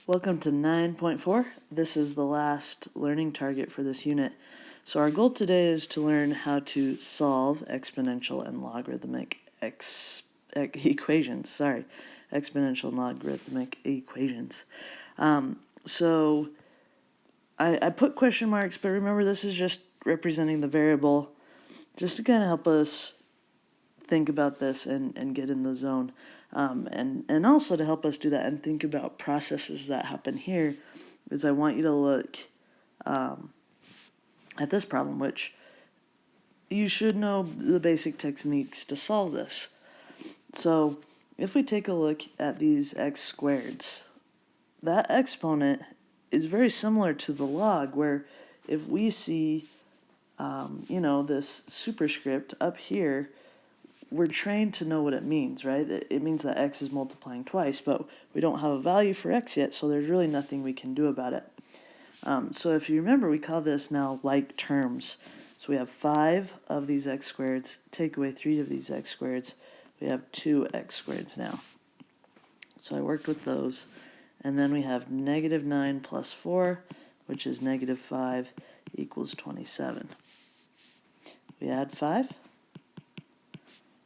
Welcome to 9.4. This is the last learning target for this unit. So our goal today is to learn how to solve exponential and logarithmic equations. Exponential and logarithmic equations. So I put question marks, but remember this is just representing the variable, just to kind of help us think about this and get in the zone. And also to help us do that and think about processes that happen here is I want you to look at this problem, which you should know the basic techniques to solve this. So if we take a look at these x squareds, that exponent is very similar to the log, where if we see this superscript up here, we're trained to know what it means, right? It means that x is multiplying twice, but we don't have a value for x yet, so there's really nothing we can do about it. So if you remember, we call this now like terms. So we have 5 of these x squareds, take away 3 of these x squareds, we have 2 x squareds now. So I worked with those, and then we have negative 9 plus 4, which is negative 5, equals 27. We add 5.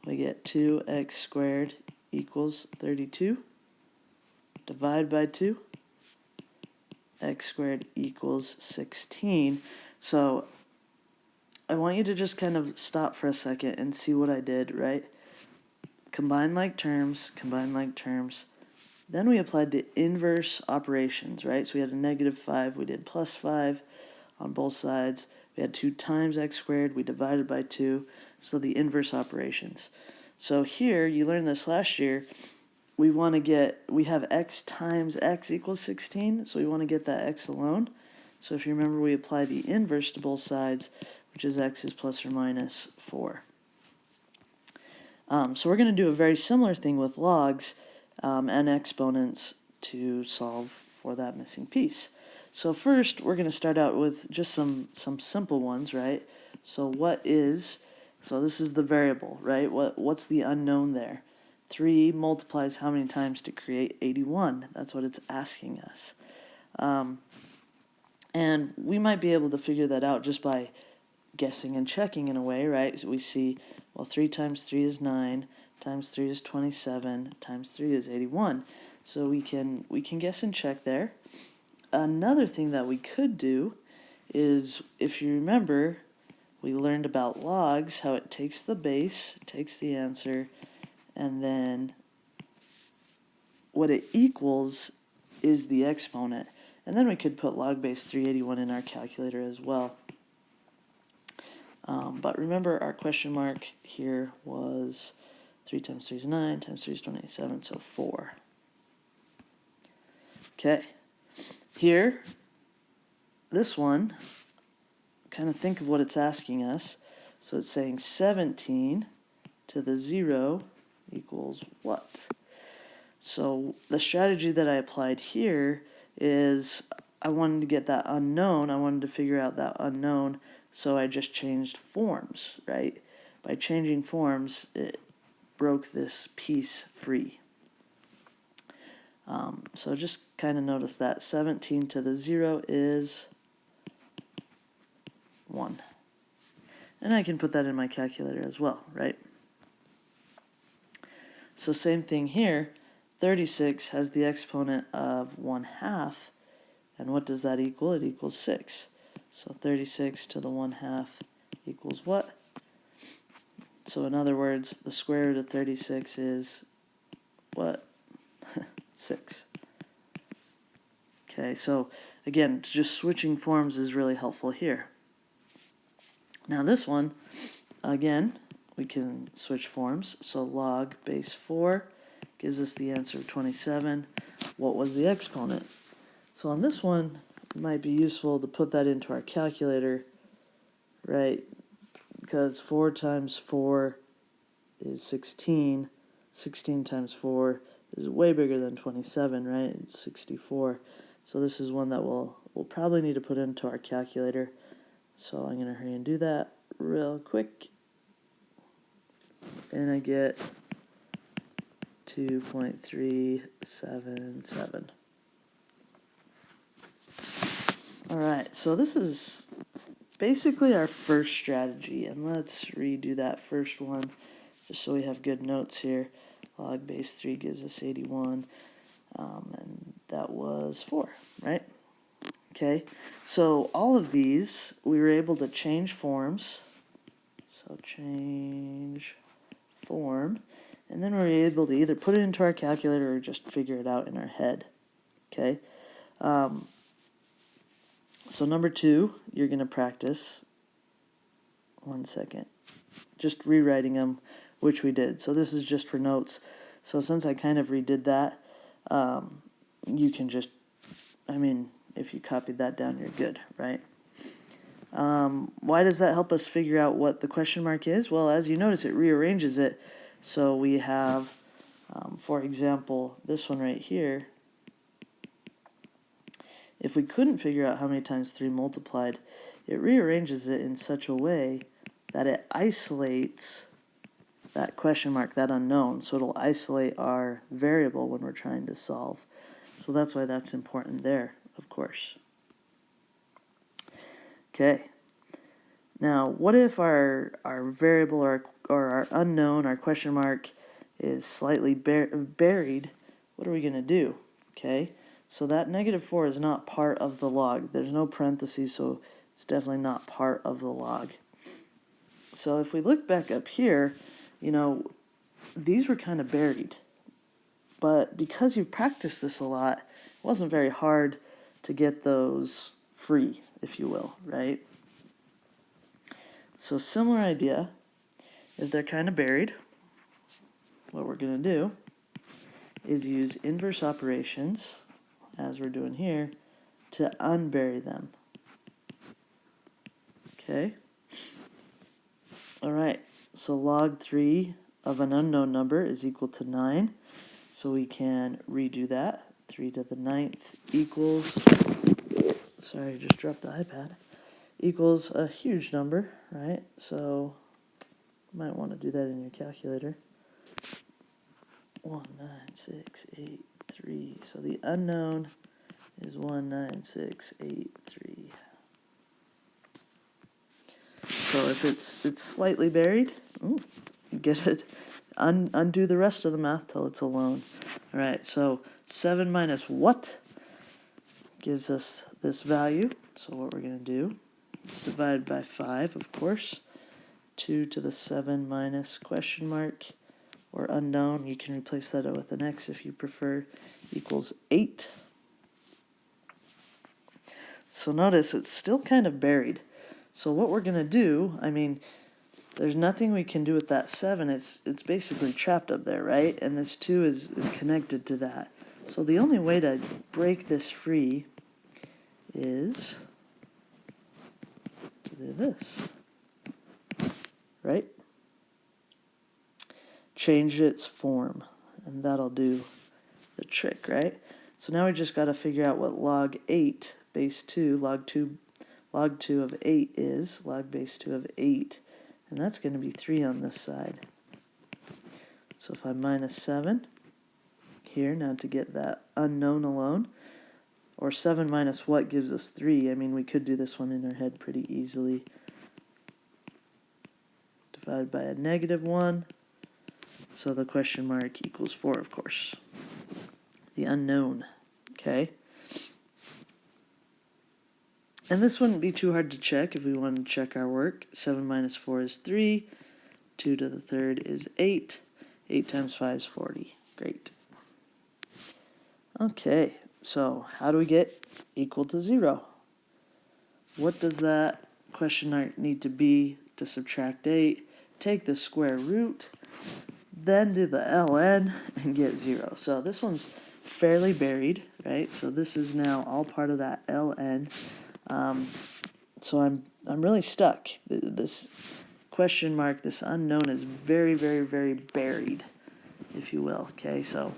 We get 2x squared equals 32. Divide by 2. X squared equals 16. So I want you to just kind of stop for a second and see what I did, right? Combine like terms, combine like terms. Then we applied the inverse operations, right? So we had a negative 5, we did plus 5 on both sides. We had 2 times x squared, we divided by 2, so the inverse operations. So here, you learned this last year, we have x times x equals 16, so we want to get that x alone. So if you remember, we apply the inverse to both sides, which is x is plus or minus 4. So we're going to do a very similar thing with logs and exponents to solve for that missing piece. So first, we're going to start out with just some simple ones, right? So so this is the variable, right? What's the unknown there? 3 multiplies how many times to create 81? That's what it's asking us. And we might be able to figure that out just by guessing and checking in a way, right? So we see, well, 3 times 3 is 9, times 3 is 27, times 3 is 81. So we can guess and check there. Another thing that we could do is, if you remember, we learned about logs, how it takes the base, takes the answer, and then what it equals is the exponent. And then we could put log base 381 in our calculator as well. But remember, our question mark here was 3 times 3 is 9, times 3 is 27, so 4. Okay. Here, this one, kind of think of what it's asking us. So it's saying 17 to the 0 equals what? So the strategy that I applied here is I wanted to get that unknown. I wanted to figure out that unknown, so I just changed forms, right? By changing forms, it broke this piece free. So just kind of notice that 17 to the 0 is 1. And I can put that in my calculator as well, right? So same thing here, 36 has the exponent of 1/2, and what does that equal? It equals 6. So 36 to the 1/2 equals what? So in other words, the square root of 36 is what? 6. Okay, so again, just switching forms is really helpful here. Now this one, again, we can switch forms. So log base 4 gives us the answer of 27. What was the exponent? So on this one, it might be useful to put that into our calculator, right? Because 4 times 4 is 16. 16 times 4 is way bigger than 27, right? It's 64. So this is one that we'll probably need to put into our calculator. So I'm going to hurry and do that real quick. And I get 2.377. All right, so this is basically our first strategy, and let's redo that first one just so we have good notes here. Log base 3 gives us 81, and that was 4, right? Okay, so all of these, we were able to change forms. So change form, and then we're able to either put it into our calculator or just figure it out in our head. Okay, so number 2, you're going to practice, 1 second, just rewriting them, which we did. So this is just for notes. So since I kind of redid that, you can just, if you copied that down, you're good, right? Why does that help us figure out what the question mark is? Well, as you notice, it rearranges it. So we have, for example, this one right here. If we couldn't figure out how many times 3 multiplied, it rearranges it in such a way that it isolates that question mark, that unknown. So it'll isolate our variable when we're trying to solve. So that's why that's important there, of course. Okay. Now, what if our variable or our unknown, our question mark, is slightly buried? What are we going to do? Okay. So that -4 is not part of the log. There's no parentheses, so it's definitely not part of the log. So if we look back up here, these were kind of buried. But because you've practiced this a lot, it wasn't very hard to get those free, if you will, right? So similar idea. If they're kind of buried, what we're going to do is use inverse operations, as we're doing here, to unbury them. Okay? All right, so log 3 of an unknown number is equal to 9. So we can redo that. 3 to the 9th equals, sorry, I just dropped the iPad, equals a huge number, right? So you might want to do that in your calculator. 19683. So the unknown is 19683. So if it's slightly buried, get it. Undo the rest of the math till it's alone. All right, so 7 minus what gives us this value. So what we're going to do is divide by 5, of course. 2 to the 7 minus question mark or unknown. You can replace that with an x if you prefer. Equals 8. So notice it's still kind of buried. So what we're going to do, there's nothing we can do with that 7. It's basically trapped up there, right? And this 2 is connected to that. So the only way to break this free is to do this, right? Change its form, and that'll do the trick, right? So now we just got to figure out what log 8 base 2, log 2 of 8 is, log base 2 of 8, and that's going to be 3 on this side. So if I minus 7 here, now to get that unknown alone, or 7 minus what gives us 3, we could do this one in our head pretty easily. Divided by a -1, so the question mark equals 4, of course. The unknown, okay? And this wouldn't be too hard to check if we wanted to check our work. 7 minus 4 is 3. 2 to the 3rd is 8. 8 times 5 is 40. Great. Okay, so how do we get equal to 0? What does that question mark need to be to subtract 8? Take the square root, then do the ln, and get 0. So this one's fairly buried, right? So this is now all part of that ln. So I'm really stuck. This question mark, this unknown, is very, very, very buried, if you will. Okay, so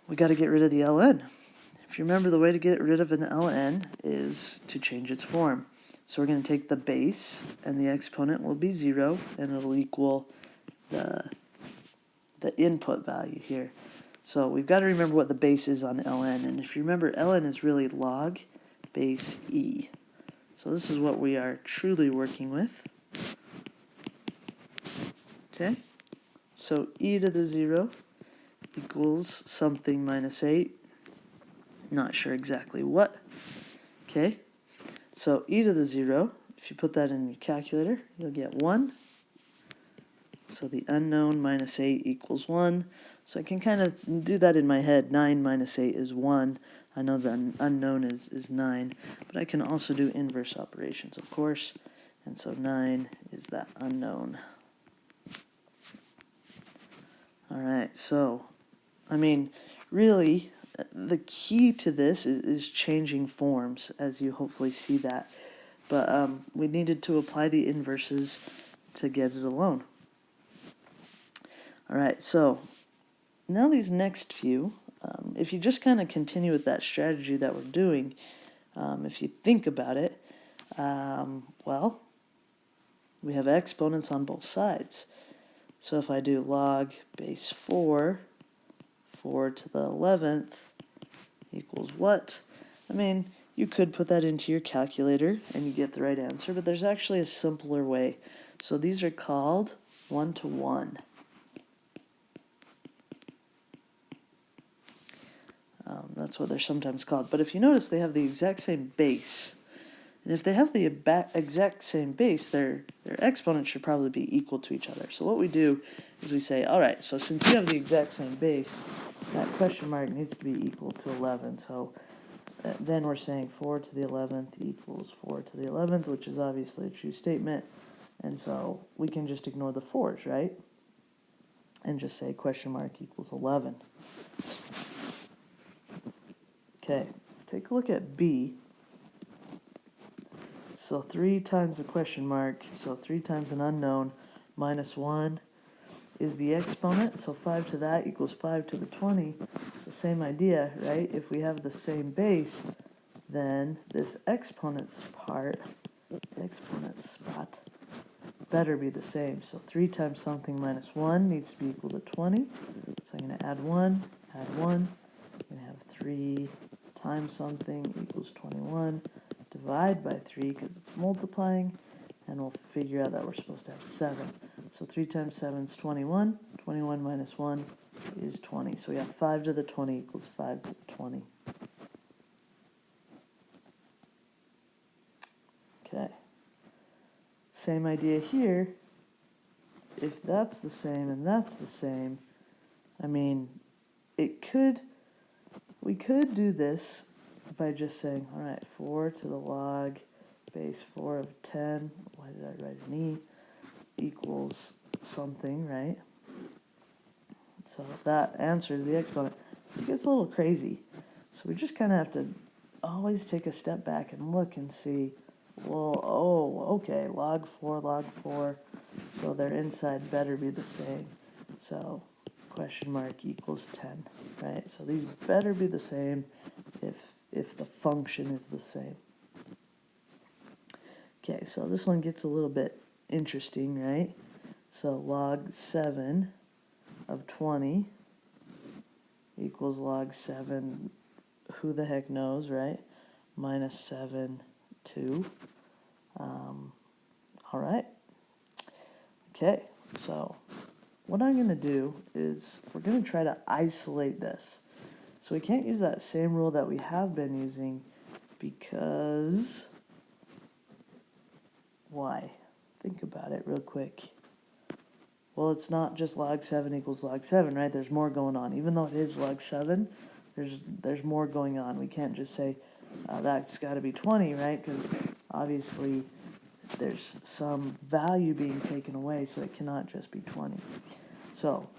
we got to get rid of the ln. If you remember, the way to get rid of an ln is to change its form. So we're going to take the base, and the exponent will be 0, and it'll equal the input value here. So we've got to remember what the base is on ln. And if you remember, ln is really log base e. So this is what we are truly working with. Okay, so e to the 0 equals something minus 8. Not sure exactly what. Okay, so e to the 0, if you put that in your calculator, you'll get 1. So the unknown minus 8 equals 1. So I can kind of do that in my head. 9 minus 8 is 1. I know the unknown is 9. But I can also do inverse operations, of course. And so 9 is that unknown. All right, so, I mean, really, the key to this is changing forms, as you hopefully see that. But we needed to apply the inverses to get it alone. All right, so now these next few, if you just kind of continue with that strategy that we're doing, if you think about it, well, we have exponents on both sides. So if I do log base 4, 4 to the 11th equals what? I mean, you could put that into your calculator and you get the right answer, but there's actually a simpler way. So these are called one-to-one. That's what they're sometimes called. But if you notice, they have the exact same base. And if they have the exact same base, their exponents should probably be equal to each other. So what we do is we say, all right, so since you have the exact same base, that question mark needs to be equal to 11. So then we're saying 4 to the 11th equals 4 to the 11th, which is obviously a true statement. And so we can just ignore the 4's, right? And just say question mark equals 11. Okay, take a look at B. So 3 times a question mark, so 3 times an unknown, minus 1 is the exponent. So 5 to that equals 5 to the 20. It's the same idea, right? If we have the same base, then this exponent's part, exponent spot, better be the same. So 3 times something minus 1 needs to be equal to 20. So I'm going to add 1, add 1. I'm going to have 3 times something equals 21. Divide by 3 because it's multiplying, and we'll figure out that we're supposed to have 7. So 3 times 7 is 21. 21 minus 1 is 20. So we have 5 to the 20 equals 5 to the 20. Okay. Same idea here. If that's the same and that's the same, I mean, we could do this by just saying, all right, 4 to the log base 4 of 10, why did I write an e, equals something, right? So that answers the exponent. It gets a little crazy. So we just kind of have to always take a step back and look and see, well, oh, okay, log 4, so their inside better be the same. So question mark equals 10, right? So these better be the same if the function is the same. Okay, so this one gets a little bit interesting, right? So log 7 of 20 equals log 7, who the heck knows, right? Minus 7, 2. All right. Okay, so what I'm going to do is we're going to try to isolate this. So we can't use that same rule that we have been using because, why? Think about it real quick. Well, it's not just log 7 equals log 7, right? There's more going on. Even though it is log 7, there's more going on. We can't just say that's got to be 20, right? Because obviously there's some value being taken away, so it cannot just be 20. So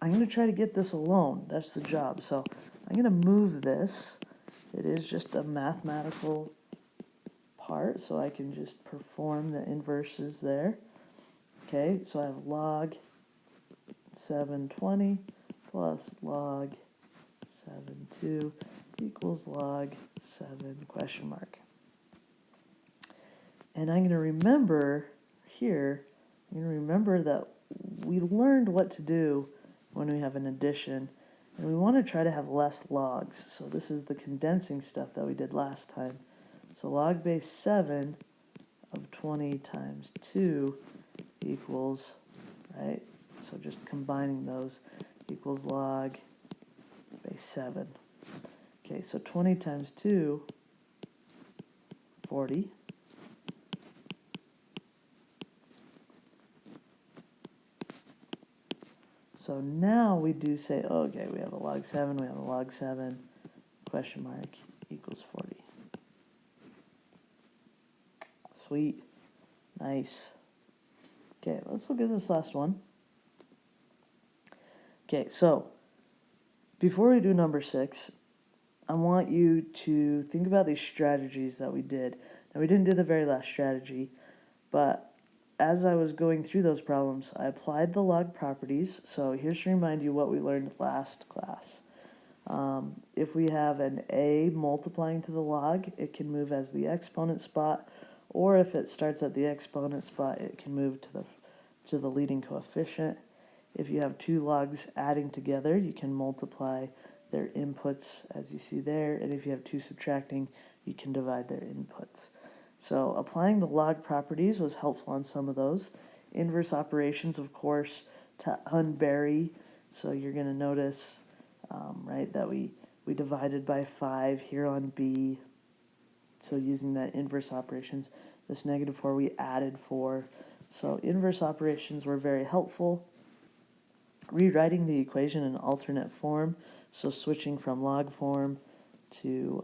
I'm going to try to get this alone. That's the job. So I'm going to move this. It is just a mathematical part, so I can just perform the inverses there. Okay, so I have log 720 plus log 72 equals log 7 question mark. And I'm going to remember here, I'm going to remember that we learned what to do when we have an addition. And we want to try to have less logs. So this is the condensing stuff that we did last time. So log base 7 of 20 times 2 equals, right? So just combining those equals log base 7. Okay, so 20 times 2, 40. So now we do say, oh, okay, we have a log 7, we have a log 7, question mark, equals 40. Sweet. Nice. Okay, let's look at this last one. Okay, so before we do number 6, I want you to think about these strategies that we did. Now, we didn't do the very last strategy, but as I was going through those problems, I applied the log properties. So here's to remind you what we learned last class. If we have an a multiplying to the log, it can move as the exponent spot, or if it starts at the exponent spot, it can move to the leading coefficient. If you have two logs adding together, you can multiply their inputs as you see there, and if you have two subtracting, you can divide their inputs. So applying the log properties was helpful on some of those. Inverse operations, of course, to unbury. So you're going to notice, right, that we divided by 5 here on B. So using that inverse operations, this -4, we added 4. So inverse operations were very helpful. Rewriting the equation in alternate form, so switching from log form to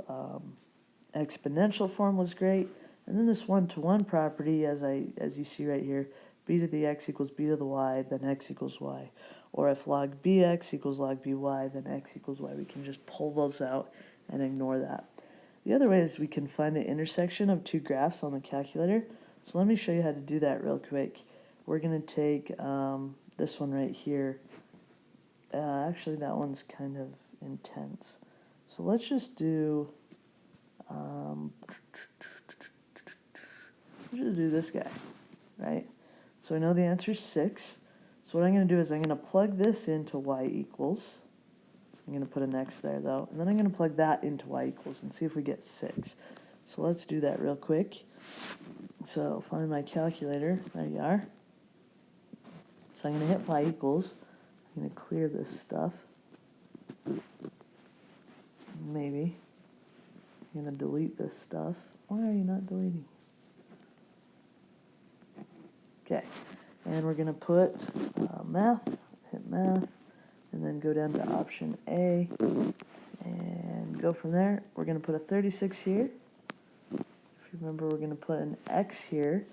exponential form was great. And then this one-to-one property, as you see right here, b to the x equals b to the y, then x equals y. Or if log bx equals log by, then x equals y. We can just pull those out and ignore that. The other way is we can find the intersection of two graphs on the calculator. So let me show you how to do that real quick. We're going to take this one right here. Actually, that one's kind of intense. So let's just do... let's just do this guy, right? So I know the answer is 6. So what I'm going to do is I'm going to plug this into y equals. I'm going to put an x there, though. And then I'm going to plug that into y equals and see if we get 6. So let's do that real quick. So find my calculator. There you are. So I'm going to hit y equals. I'm going to clear this stuff. Maybe. I'm going to delete this stuff. Why are you not deleting? Okay, and we're going to put math, hit math, and then go down to option A, and go from there. We're going to put a 36 here. If you remember, we're going to put an X here.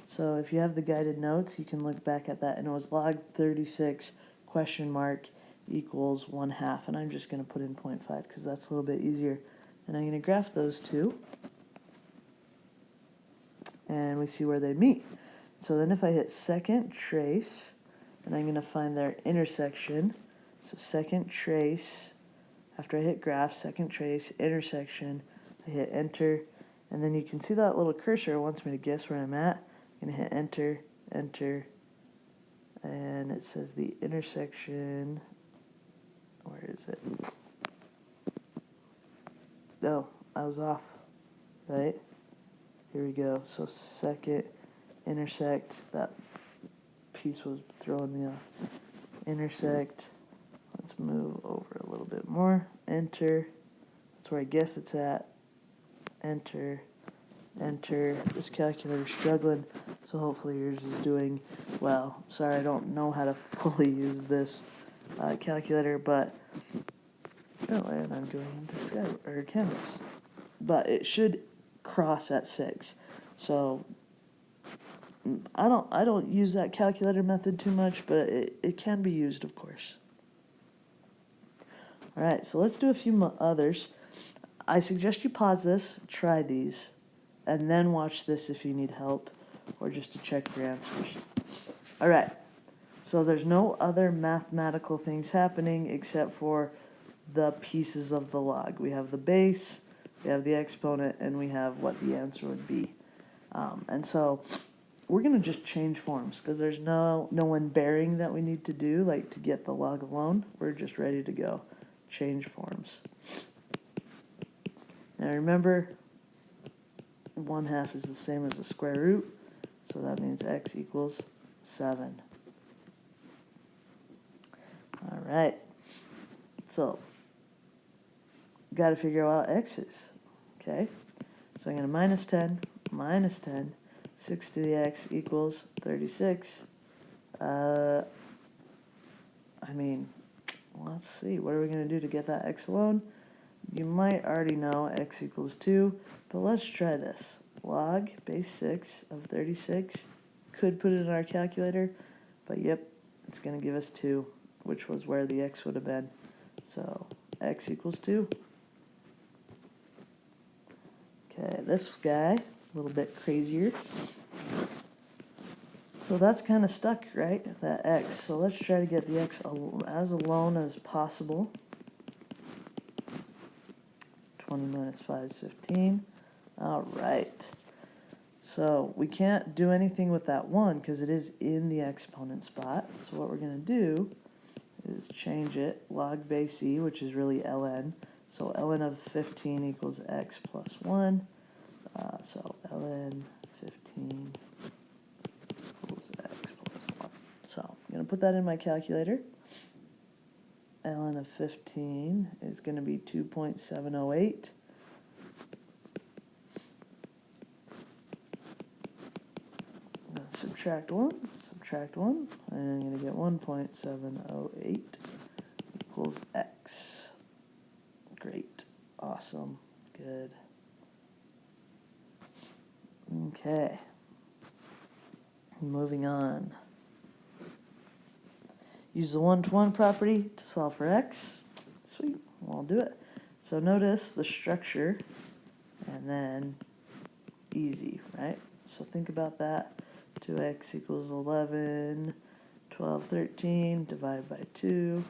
So if you have the guided notes, you can look back at that, and it was log 36 question mark equals 1/2, and I'm just going to put in 0.5 because that's a little bit easier. And I'm going to graph those two, and we see where they meet. So then if I hit second trace, and I'm going to find their intersection. So second trace, after I hit graph, second trace, intersection, I hit enter, and then you can see that little cursor wants me to guess where I'm at. I'm going to hit enter, enter, and it says the intersection, where is it? Oh, I was off, right? Here we go. So second, intersect, that piece was throwing me off. Intersect, let's move over a little bit more. Enter, that's where I guess it's at. Enter, enter. This calculator's struggling, so hopefully yours is doing well. Sorry, I don't know how to fully use this calculator, but oh, and I'm going into Sky or Canvas. But it should cross at 6. So I don't use that calculator method too much, but it can be used, of course. All right, so let's do a few others. I suggest you pause this, try these, and then watch this if you need help or just to check your answers. All right, so there's no other mathematical things happening except for the pieces of the log. We have the base, we have the exponent, and we have what the answer would be. And so we're gonna just change forms because there's no one bearing that we need to do, like to get the log alone. We're just ready to go. Change forms. Now remember, 1/2 is the same as the square root, so that means x equals 7. All right, so got to figure out what x is, okay? So I'm going to minus 10, 6 to the x equals 36. I mean, let's see, what are we going to do to get that x alone? You might already know x equals 2, but let's try this. Log base 6 of 36. Could put it in our calculator, but yep, it's going to give us 2, which was where the x would have been. So x equals 2. Okay, this guy, a little bit crazier. So that's kind of stuck, right? That x. So let's try to get the x as alone as possible. 20 minus 5 is 15. All right. So we can't do anything with that 1 because it is in the exponent spot. So what we're going to do is change it, log base e, which is really ln. So ln of 15 equals x plus 1. So ln 15 equals x plus 1. So I'm going to put that in my calculator. Ln of 15 is going to be 2.708. Subtract 1, and I'm going to get 1.708 equals x. Great. Awesome. Good. Okay. Moving on. Use the 1-to-1 property to solve for x. Sweet. Well, I'll do it. So notice the structure, and then easy, right? So think about that. 2x equals 11, 12, 13, divided by 2.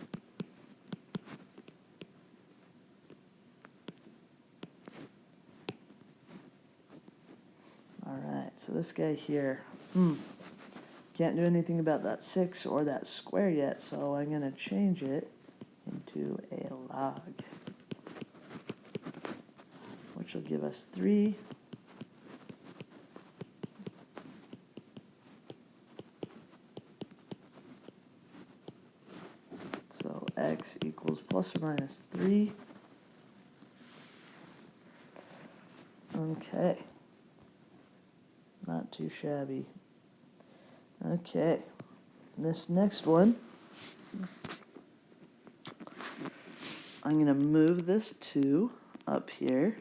All right, so this guy here, can't do anything about that 6 or that square yet, so I'm going to change it into a log, which will give us 3. So x equals plus or minus 3. Okay. Not too shabby. Okay. This next one, I'm going to move this 2 up here.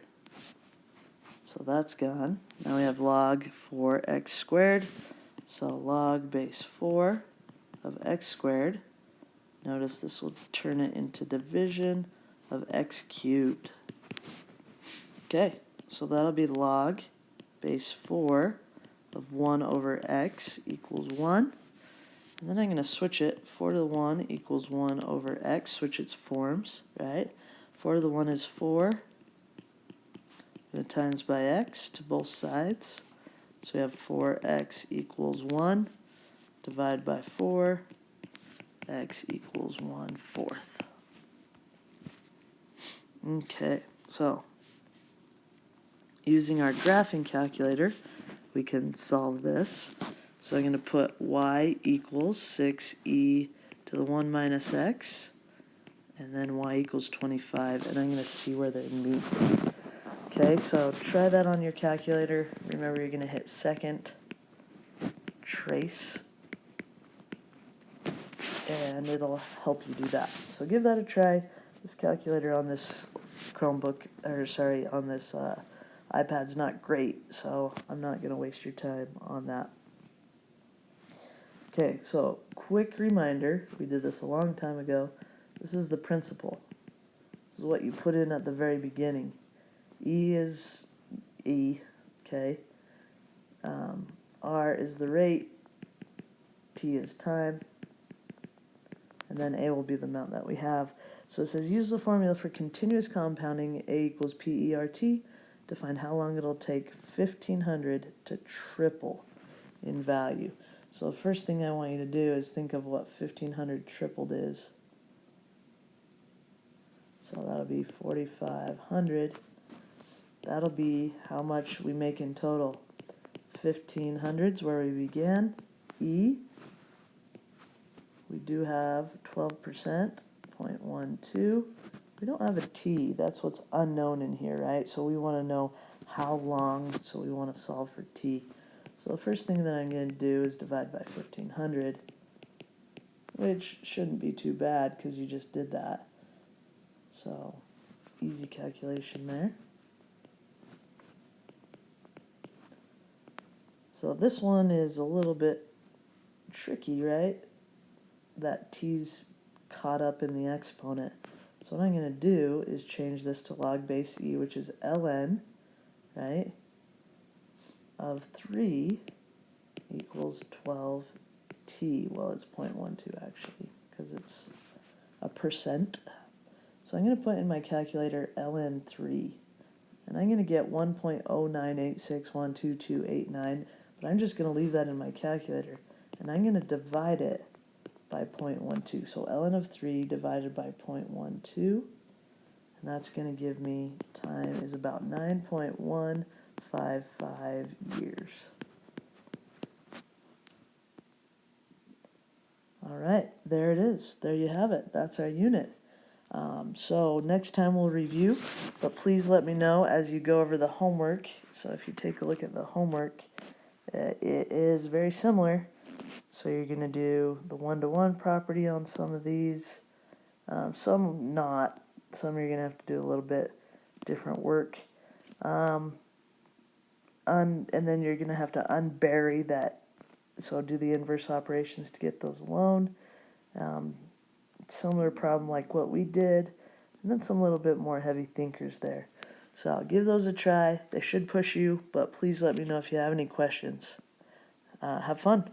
So that's gone. Now we have log 4x squared. So log base 4 of x squared. Notice this will turn it into division of x cubed. Okay, so that'll be log base 4 of 1 over x equals 1. And then I'm going to switch it. 4 to the 1 equals 1 over x. Switch its forms, right? 4 to the 1 is 4. Going to times by x to both sides. So we have 4x equals 1. Divide by 4. X equals 1/4. Okay, so using our graphing calculator, we can solve this. So I'm going to put y equals 6e to the 1 minus x, and then y equals 25, and I'm going to see where they meet. Okay, so try that on your calculator. Remember, you're going to hit second, trace, and it'll help you do that. So give that a try. This calculator on this Chromebook, or sorry, on this iPad's not great, so I'm not going to waste your time on that. Okay, so quick reminder, we did this a long time ago. This is the principal. This is what you put in at the very beginning. E is E, okay? R is the rate, T is time, and then A will be the amount that we have. So it says use the formula for continuous compounding, A equals PERT, to find how long it'll take 1500 to triple. in value. So the first thing I want you to do is think of what 1500 tripled is. So that'll be 4500. That'll be how much we make in total. 1500's where we began. E, we do have 12%, 0.12. We don't have a T, that's what's unknown in here, right? So we want to know how long, so we want to solve for T. So the first thing that I'm going to do is divide by 1500, which shouldn't be too bad because you just did that. So easy calculation there. So this one is a little bit tricky, right? That T's caught up in the exponent. So what I'm going to do is change this to log base E, which is ln, right, of 3 equals 12t. Well, it's 0.12 actually, because it's a percent. So I'm going to put in my calculator ln 3, and I'm going to get 1.098612289, but I'm just going to leave that in my calculator, and I'm going to divide it by 0.12. So ln of 3 divided by 0.12, and that's going to give me time is about 9.155 years. All right, there it is. There you have it. That's our unit. So next time we'll review, but please let me know as you go over the homework. So if you take a look at the homework, it is very similar. So you're going to do the one-to-one property on some of these, some not. Some you're going to have to do a little bit different work. And then you're going to have to unbury that. So do the inverse operations to get those alone. Similar problem like what we did, and then some little bit more heavy thinkers there. So I'll give those a try. They should push you, but please let me know if you have any questions. Have fun.